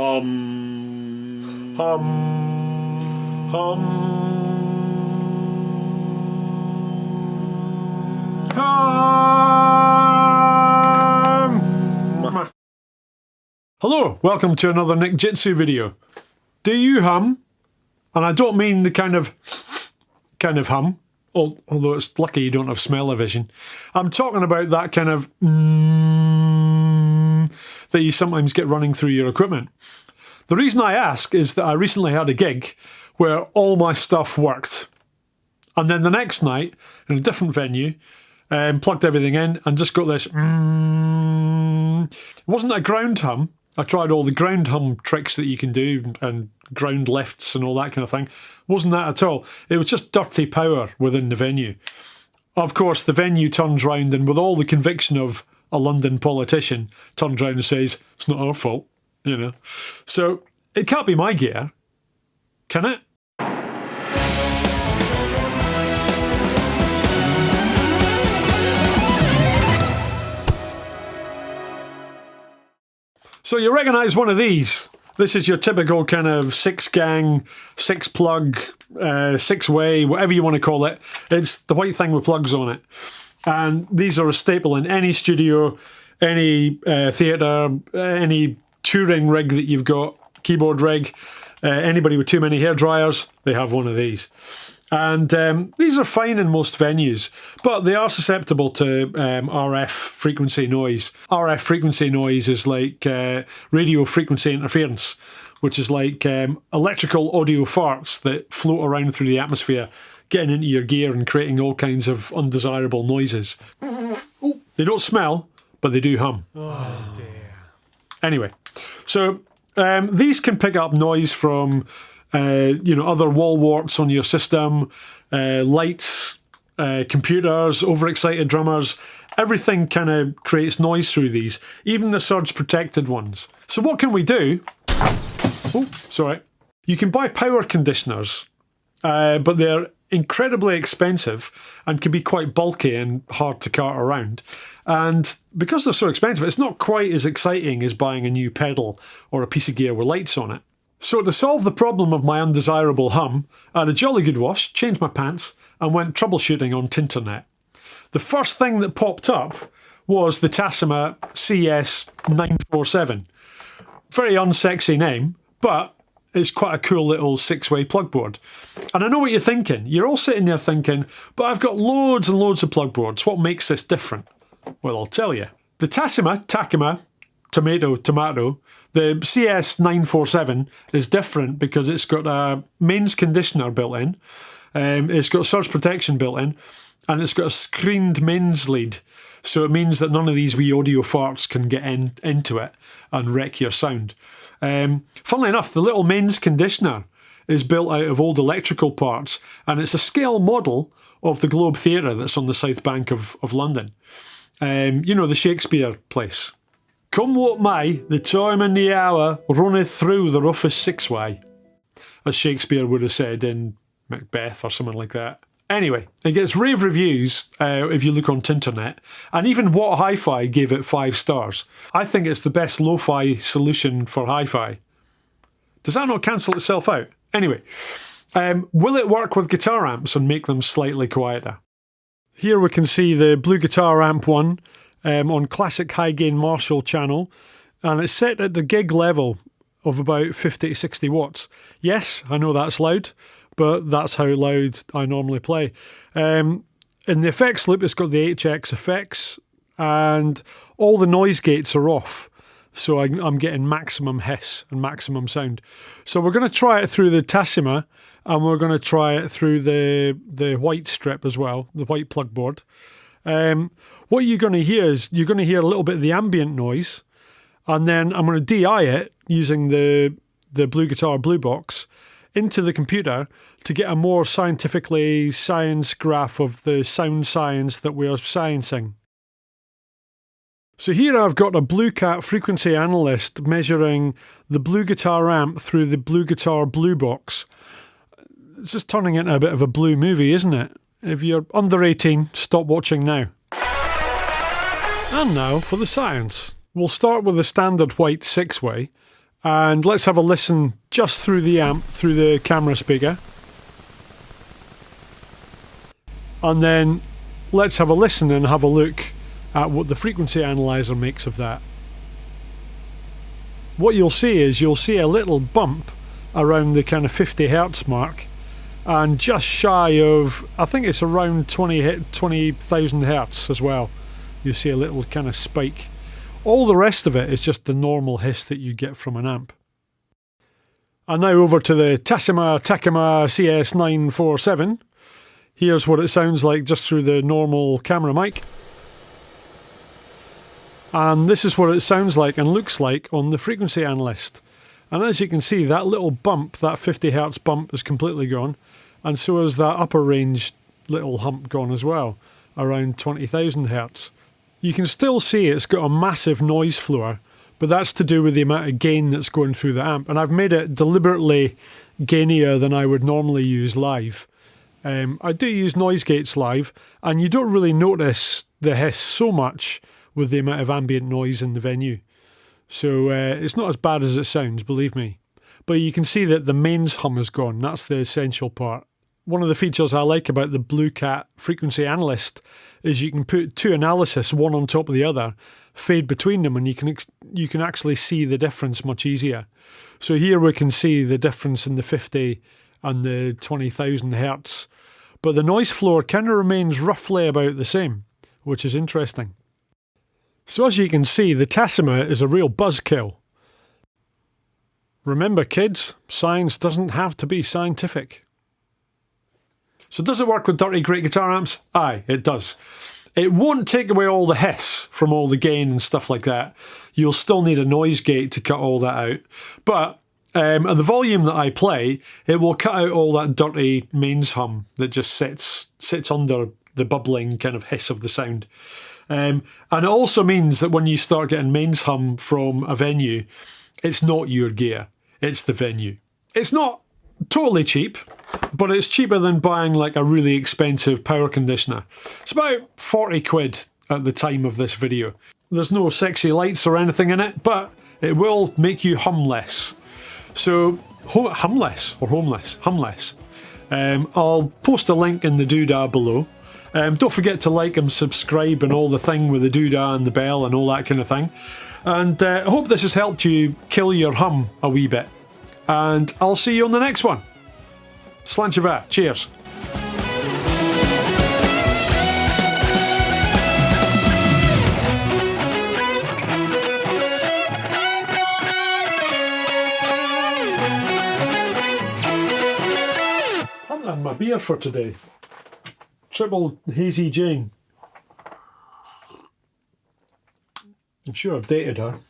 Hum. Hum. Hum. Hum. Hello, welcome to another Nickjitsu video. Do you hum? And I don't mean the kind of hum, although it's lucky you don't have smell-o-vision. I'm talking about that kind of that you sometimes get running through your equipment. The reason I ask is that I recently had a gig where all my stuff worked. And then the next night, in a different venue, plugged everything in and just got this It wasn't a ground hum. I tried all the ground hum tricks that you can do and ground lifts and all that kind of thing. Wasn't that at all. It was just dirty power within the venue. Of course, the venue turns round and with all the conviction of a London politician, turns round and says, it's not our fault, you know. So, it can't be my gear, can it? So you recognise one of these. This is your typical kind of 6-gang, 6-plug, 6-way, whatever you want to call it. It's the white thing with plugs on it. And these are a staple in any studio, any theatre, any touring rig that you've got, keyboard rig, anybody with too many hair dryers, they have one of these. And these are fine in most venues, but they are susceptible to RF frequency noise. RF frequency noise is like radio frequency interference, which is like electrical audio farts that float around through the atmosphere, getting into your gear and creating all kinds of undesirable noises. They don't smell, but they do hum. Oh dear. Anyway, so these can pick up noise from other wall warts on your system, lights, computers, overexcited drummers. Everything kind of creates noise through these, even the surge protected ones. So what can we do? Oh, sorry. You can buy power conditioners, but they're incredibly expensive and can be quite bulky and hard to cart around. And because they're so expensive, it's not quite as exciting as buying a new pedal or a piece of gear with lights on it. So to solve the problem of my undesirable hum, I had a jolly good wash, changed my pants, and went troubleshooting on Tinternet. The first thing that popped up was the Tacima CS947. Very unsexy name, but it's quite a cool little 6-way plugboard. And I know what you're thinking. You're all sitting there thinking, but I've got loads and loads of plugboards. What makes this different? Well, I'll tell you. The Tacima, tomato, the CS947 is different because it's got a mains conditioner built in, it's got surge protection built in, and it's got a screened mains lead. So it means that none of these wee audio farts can get into it and wreck your sound. Funnily enough, the little mains conditioner is built out of old electrical parts, and it's a scale model of the Globe Theatre that's on the south bank of London. The Shakespeare place. Come what may, the time and the hour runneth through the roughest 6-way, as Shakespeare would have said in Macbeth or something like that. Anyway, it gets rave reviews if you look on Tinternet, and even What Hi-Fi gave it 5 stars. I think it's the best lo-fi solution for hi-fi. Does that not cancel itself out? Anyway, will it work with guitar amps and make them slightly quieter? Here we can see the Bluguitar amp 1 on classic high gain Marshall channel, and it's set at the gig level of about 50 to 60 watts. Yes, I know that's loud, but that's how loud I normally play. In the effects loop, it's got the HX effects, and all the noise gates are off, so I'm getting maximum hiss and maximum sound. So we're going to try it through the Tacima, and we're going to try it through the white strip as well, the white plug board. What you're going to hear is you're going to hear a little bit of the ambient noise, and then I'm going to DI it using the Bluguitar Blue Box into the computer to get a more scientifically science graph of the sound science that we are sciencing. So here I've got a Bluecat frequency analyst measuring the Bluguitar amp through the Bluguitar Blue Box. It's just turning into a bit of a blue movie, isn't it? If you're under 18, stop watching now. And now for the science. We'll start with the standard white 6-way, And let's have a listen just through the amp, through the camera speaker. And then let's have a listen and have a look at what the frequency analyzer makes of that. What you'll see is you'll see a little bump around the kind of 50 Hertz mark, and just shy of, I think it's around 20,000 Hertz as well. You see a little kind of spike. All the rest of it is just the normal hiss that you get from an amp. And now over to the Tacima CS947. Here's what it sounds like just through the normal camera mic. And this is what it sounds like and looks like on the frequency analyst. And as you can see, that little bump, that 50 Hertz bump, is completely gone. And so is that upper range little hump gone as well, around 20,000 Hertz. You can still see it's got a massive noise floor, but that's to do with the amount of gain that's going through the amp. And I've made it deliberately gainier than I would normally use live. I do use noise gates live, and you don't really notice the hiss so much with the amount of ambient noise in the venue. So it's not as bad as it sounds, believe me. But you can see that the mains hum is gone. That's the essential part. One of the features I like about the Bluguitar frequency analyst is you can put two analysis, one on top of the other, fade between them, and you can actually see the difference much easier. So here we can see the difference in the 50 and the 20,000 Hertz. But the noise floor kind of remains roughly about the same, which is interesting. So as you can see, the Tacima is a real buzzkill. Remember kids, science doesn't have to be scientific. So does it work with dirty great guitar amps? Aye, it does. It won't take away all the hiss from all the gain and stuff like that. You'll still need a noise gate to cut all that out. But at the volume that I play, it will cut out all that dirty mains hum that just sits under the bubbling kind of hiss of the sound. And it also means that when you start getting mains hum from a venue, it's not your gear, it's the venue. It's not totally cheap, but it's cheaper than buying like a really expensive power conditioner. It's about 40 quid at the time of this video. There's no sexy lights or anything in it, but it will make you hum less. So, hum less. I'll post a link in the doodah below. Don't forget to like and subscribe and all the thing with the doodah and the bell and all that kind of thing. And I hope this has helped you kill your hum a wee bit. And I'll see you on the next one. Slanchivat. Cheers. I haven't had my beer for today. Triple Hazy Jane. I'm sure I've dated her.